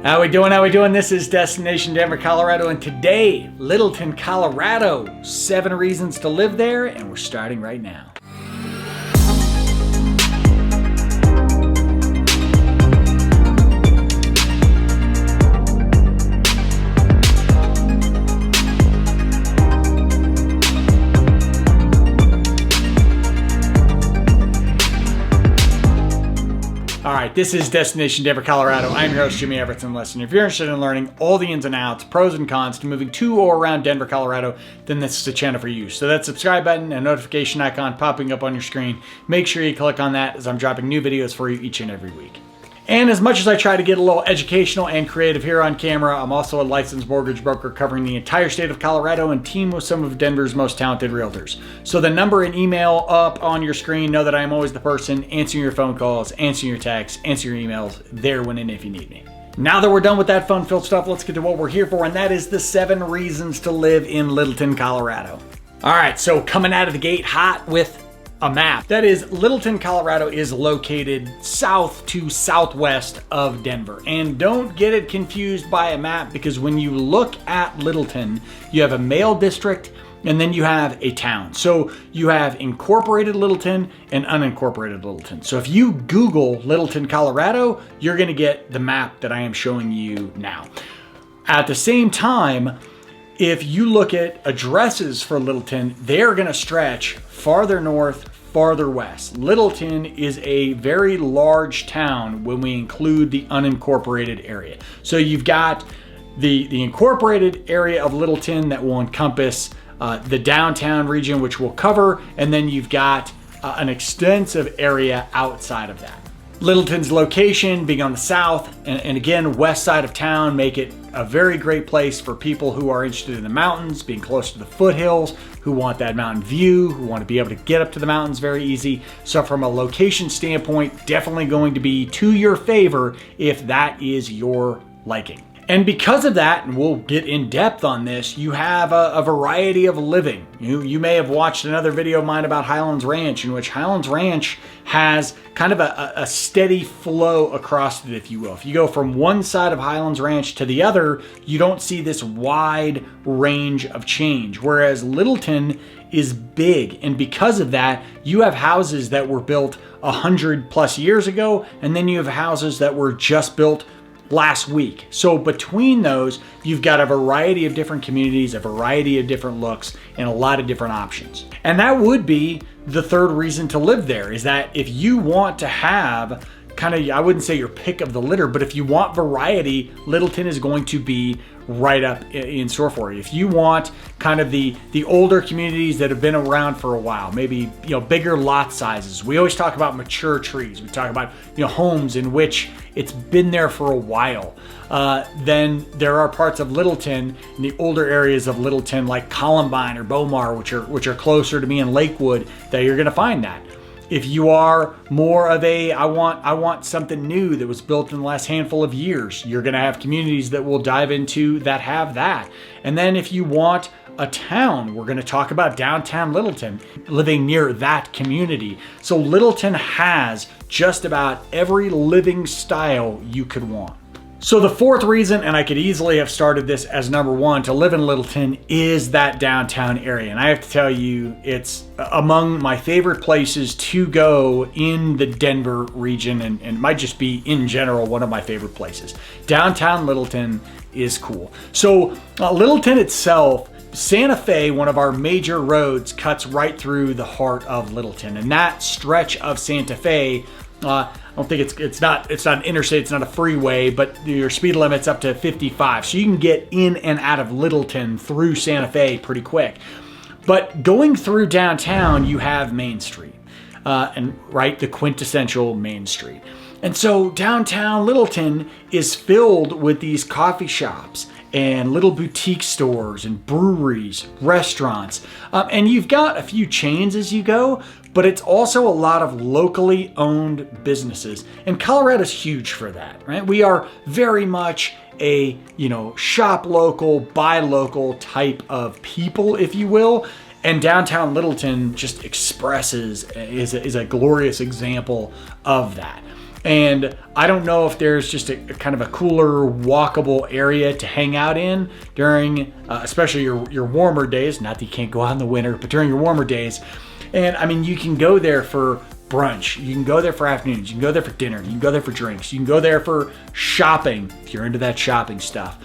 How we doing? How we doing? This is Destination Denver, Colorado, and today, Littleton, Colorado. 7 reasons to live there, and we're starting right now. Alright, this is Destination Denver, Colorado. I'm your host, Jimmy Everetts, and listen, if you're interested in learning all the ins and outs, pros and cons to moving to or around Denver, Colorado, then this is the channel for you. So that subscribe button and notification icon popping up on your screen, make sure you click on that as I'm dropping new videos for you each and every week. And as much as I try to get a little educational and creative here on camera, I'm also a licensed mortgage broker covering the entire state of Colorado and team with some of Denver's most talented realtors. So the number and email up on your screen, know that I am always the person answering your phone calls, answering your texts, answering your emails, there when and if you need me. Now that we're done with that fun-filled stuff, let's get to what we're here for, and that is the 7 reasons to live in Littleton, Colorado. All right, so coming out of the gate hot with a map. That is, Littleton, Colorado is located south to southwest of Denver. And don't get it confused by a map, because when you look at Littleton, you have a mail district and then you have a town. So you have incorporated Littleton and unincorporated Littleton. So if you Google Littleton, Colorado, you're gonna get the map that I am showing you now. At the same time, if you look at addresses for Littleton, they're gonna stretch farther north, farther west. Littleton is a very large town when we include the unincorporated area. So you've got the incorporated area of Littleton that will encompass the downtown region, which we'll cover, and then you've got an extensive area outside of that. Littleton's location being on the south and again west side of town make it a very great place for people who are interested in the mountains, being close to the foothills, who want that mountain view, who want to be able to get up to the mountains very easy. So from a location standpoint, definitely going to be to your favor if that is your liking. And because of that, and we'll get in depth on this, you have a variety of living. You may have watched another video of mine about Highlands Ranch, in which Highlands Ranch has kind of a steady flow across it, if you will. If you go from one side of Highlands Ranch to the other, you don't see this wide range of change. Whereas Littleton is big, and because of that, you have houses that were built 100+ years ago, and then you have houses that were just built last week. So between those, you've got a variety of different communities, a variety of different looks, and a lot of different options. And that would be the 3rd reason to live there, is that if you want to have kind of, I wouldn't say your pick of the litter, but if you want variety, Littleton is going to be right up in store for you. If you want kind of the older communities that have been around for a while, maybe bigger lot sizes. We always talk about mature trees. We talk about homes in which it's been there for a while. Then there are parts of Littleton, in the older areas of Littleton, like Columbine or Bomar, which are closer to me in Lakewood, that you're going to find that. If you are more of a, I want something new that was built in the last handful of years, you're gonna have communities that we'll dive into that have that. And then if you want a town, we're gonna talk about downtown Littleton, living near that community. So Littleton has just about every living style you could want. So the 4th reason, and I could easily have started this as number 1 to live in Littleton, is that downtown area. And I have to tell you, it's among my favorite places to go in the Denver region, and might just be in general one of my favorite places. Downtown Littleton is cool. So Littleton itself, Santa Fe, one of our major roads, cuts right through the heart of Littleton. And that stretch of Santa Fe, I don't think it's not an interstate, it's not a freeway, but your speed limit's up to 55. So you can get in and out of Littleton through Santa Fe pretty quick. But going through downtown, you have Main Street, the quintessential Main Street. And so downtown Littleton is filled with these coffee shops and little boutique stores and breweries, restaurants. And you've got a few chains as you go, but it's also a lot of locally owned businesses. And Colorado's huge for that, right? We are very much a, shop local, buy local type of people, if you will. And downtown Littleton just is a glorious example of that. And I don't know if there's just a kind of a cooler, walkable area to hang out in during, especially your warmer days. Not that you can't go out in the winter, but during your warmer days. And I mean, you can go there for brunch. You can go there for afternoons. You can go there for dinner. You can go there for drinks. You can go there for shopping if you're into that shopping stuff.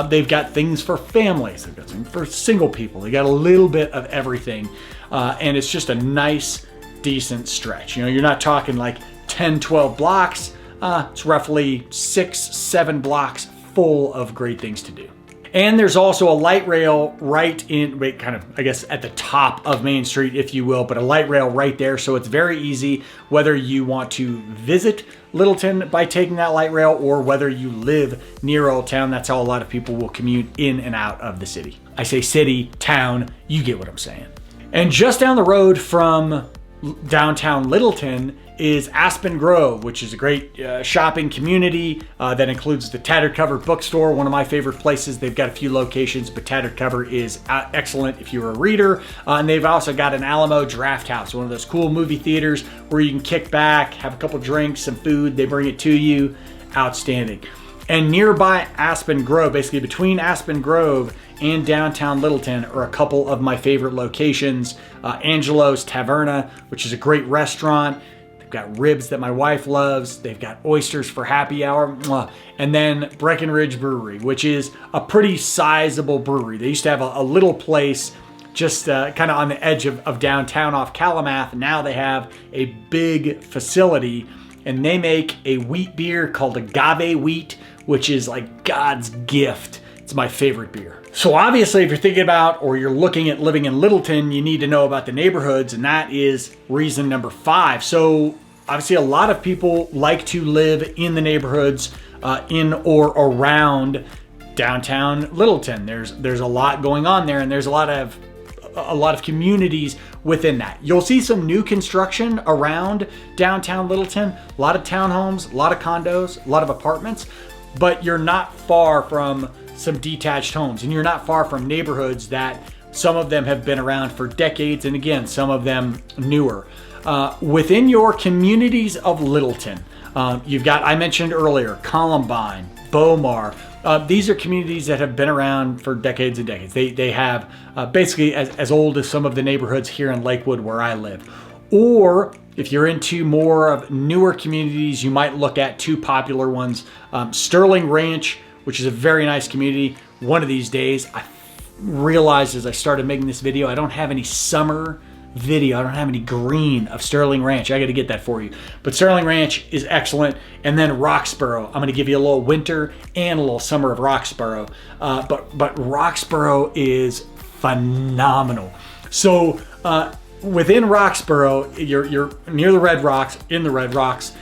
They've got things for families. They've got things for single people. They got a little bit of everything. And it's just a nice, decent stretch. You know, you're not talking like 10, 12 blocks. It's roughly 6, 7 blocks full of great things to do. And there's also a light rail right in, kind of, I guess, at the top of Main Street, if you will, but a light rail right there. So it's very easy whether you want to visit Littleton by taking that light rail or whether you live near Old Town. That's how a lot of people will commute in and out of the city. I say city, town, you get what I'm saying. And just down the road from downtown Littleton is Aspen Grove, which is a great shopping community that includes the Tattered Cover bookstore, one of my favorite places. They've got a few locations, but Tattered Cover is excellent if you're a reader. And they've also got an Alamo Draft House, one of those cool movie theaters where you can kick back, have a couple drinks, some food, they bring it to you. Outstanding. And nearby Aspen Grove, basically between Aspen Grove and downtown Littleton, are a couple of my favorite locations. Angelo's Taverna, which is a great restaurant. They've got ribs that my wife loves. They've got oysters for happy hour. And then Breckenridge Brewery, which is a pretty sizable brewery. They used to have a little place just kind of on the edge of downtown off Calumet. Now they have a big facility, and they make a wheat beer called Agave Wheat, which is like God's gift. It's my favorite beer. So obviously, if you're thinking about or you're looking at living in Littleton, you need to know about the neighborhoods, and that is reason number 5. So obviously, a lot of people like to live in the neighborhoods in or around downtown Littleton. There's a lot going on there, and there's a lot of communities within that. You'll see some new construction around downtown Littleton, a lot of townhomes, a lot of condos, a lot of apartments, but you're not far from some detached homes, and you're not far from neighborhoods that some of them have been around for decades, and again, some of them newer. Within your communities of Littleton, you've got, I mentioned earlier, Columbine, Beaumar. These are communities that have been around for decades and decades. They have basically as old as some of the neighborhoods here in Lakewood where I live. Or if you're into more of newer communities, you might look at 2 popular ones. Sterling Ranch, which is a very nice community. One of these days, I realized as I started making this video, I don't have any summer video. I don't have any green of Sterling Ranch. I got to get that for you. But Sterling Ranch is excellent. And then Roxborough. I'm going to give you a little winter and a little summer of Roxborough. But Roxborough is phenomenal. So within Roxborough, you're near the Red Rocks, in the Red Rocks.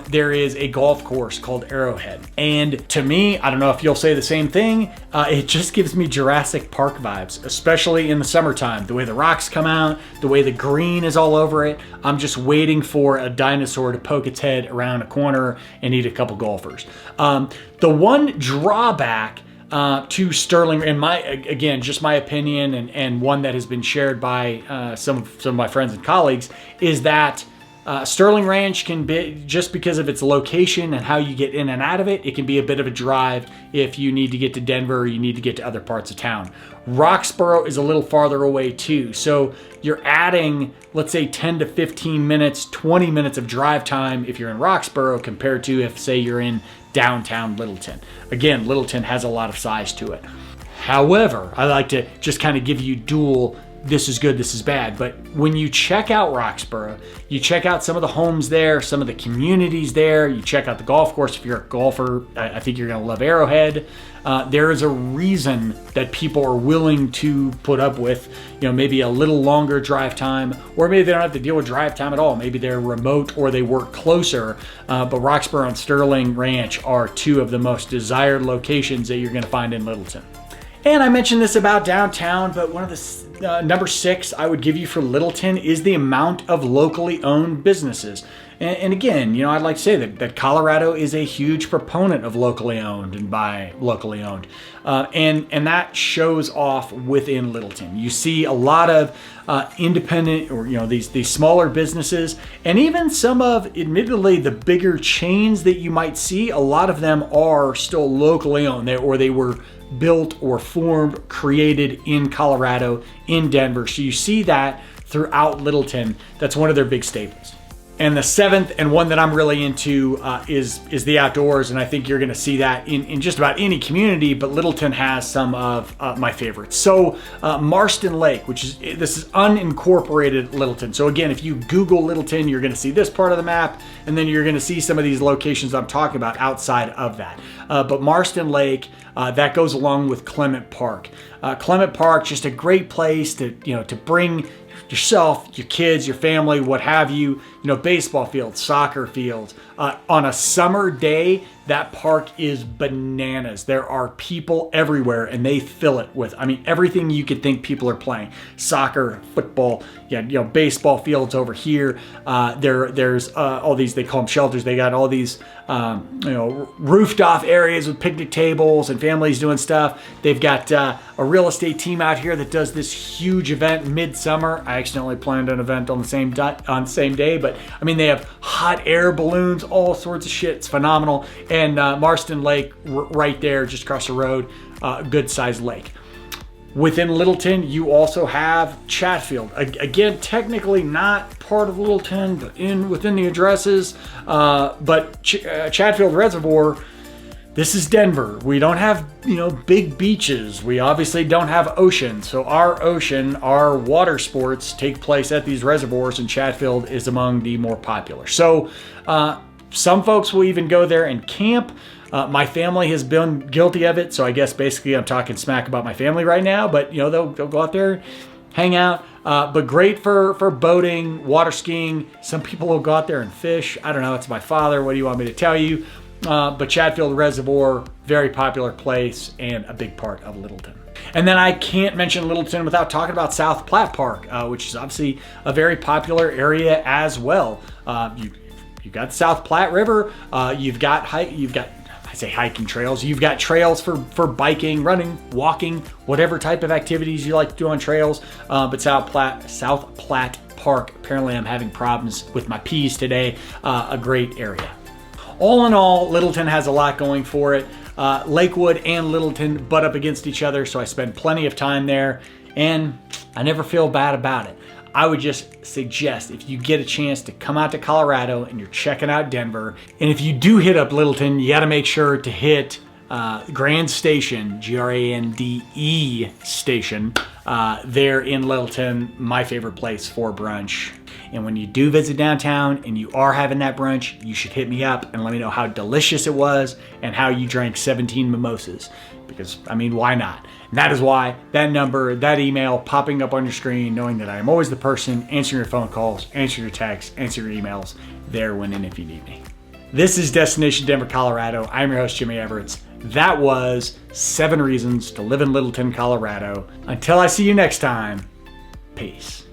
There is a golf course called Arrowhead. And to me, I don't know if you'll say the same thing, it just gives me Jurassic Park vibes, especially in the summertime. The way the rocks come out, the way the green is all over it. I'm just waiting for a dinosaur to poke its head around a corner and eat a couple golfers. The one drawback to Sterling, and again, just my opinion and one that has been shared by some of my friends and colleagues, is that Sterling Ranch can be, just because of its location and how you get in and out of it, it can be a bit of a drive if you need to get to Denver or you need to get to other parts of town. Roxborough is a little farther away too. So you're adding, let's say 10 to 15 minutes, 20 minutes of drive time if you're in Roxborough compared to if, say, you're in downtown Littleton. Again, Littleton has a lot of size to it. However, I like to just kind of give you dual, this is good, this is bad. But when you check out Roxborough, you check out some of the homes there, some of the communities there, you check out the golf course. If you're a golfer, I think you're going to love Arrowhead. There is a reason that people are willing to put up with, maybe a little longer drive time, or maybe they don't have to deal with drive time at all. Maybe they're remote or they work closer. But Roxborough and Sterling Ranch are 2 of the most desired locations that you're going to find in Littleton. And I mentioned this about downtown, but one of the number 6 I would give you for Littleton is the amount of locally owned businesses. And again, you know, I'd like to say that Colorado is a huge proponent of locally owned and by locally owned. And that shows off within Littleton. You see a lot of independent, or you know, these smaller businesses, and even some of, admittedly, the bigger chains that you might see. A lot of them are still locally owned, or they were built or formed, created in Colorado, in Denver. So you see that throughout Littleton. That's one of their big staples. And the seventh, and one that I'm really into, is the outdoors, and I think you're going to see that in just about any community. But Littleton has some of my favorites. So Marston Lake, this is unincorporated Littleton. So again, if you Google Littleton, you're going to see this part of the map, and then you're going to see some of these locations I'm talking about outside of that. But Marston Lake, that goes along with Clement Park. Clement Park, just a great place to bring yourself, your kids, your family, what have you, baseball fields, soccer fields. On a summer day, that park is bananas. There are people everywhere, and they fill it with, everything you could think people are playing. Soccer, football, baseball fields over here. There's all these, they call them shelters. They got all these, roofed off areas with picnic tables and families doing stuff. They've got a real estate team out here that does this huge event midsummer. I accidentally planned an event on the same day, but they have hot air balloons, all sorts of shit. It's phenomenal. And Marston Lake, right there, just across the road, good sized lake. Within Littleton, you also have Chatfield. Again, technically not part of Littleton, but within the addresses. But Chatfield Reservoir, this is Denver. We don't have, big beaches. We obviously don't have ocean. So our water sports take place at these reservoirs, and Chatfield is among the more popular. So some folks will even go there and camp. My family has been guilty of it, so I guess basically I'm talking smack about my family right now, but they'll go out there, hang out, but great for boating, water skiing. Some people will go out there and fish. I don't know, it's my father, what do you want me to tell you? But Chatfield Reservoir, very popular place and a big part of Littleton. And then I can't mention Littleton without talking about South Platte Park, which is obviously a very popular area as well. You've got the South Platte River, you've got hiking trails. You've got trails for biking, running, walking, whatever type of activities you like to do on trails. But South Platte Park, apparently I'm having problems with my P's today. A great area. All in all, Littleton has a lot going for it. Lakewood and Littleton butt up against each other, so I spend plenty of time there, and I never feel bad about it. I would just suggest, if you get a chance to come out to Colorado and you're checking out Denver, and if you do hit up Littleton, you got to make sure to hit Grand Station, Grande Station, there in Littleton, my favorite place for brunch. And when you do visit downtown and you are having that brunch, you should hit me up and let me know how delicious it was and how you drank 17 mimosas. Because, why not? And that is why that number, that email popping up on your screen, knowing that I am always the person answering your phone calls, answering your texts, answering your emails, there when and if you need me. This is Destination Denver, Colorado. I'm your host, Jimmy Everetts. That was 7 reasons to live in Littleton, Colorado. Until I see you next time, peace.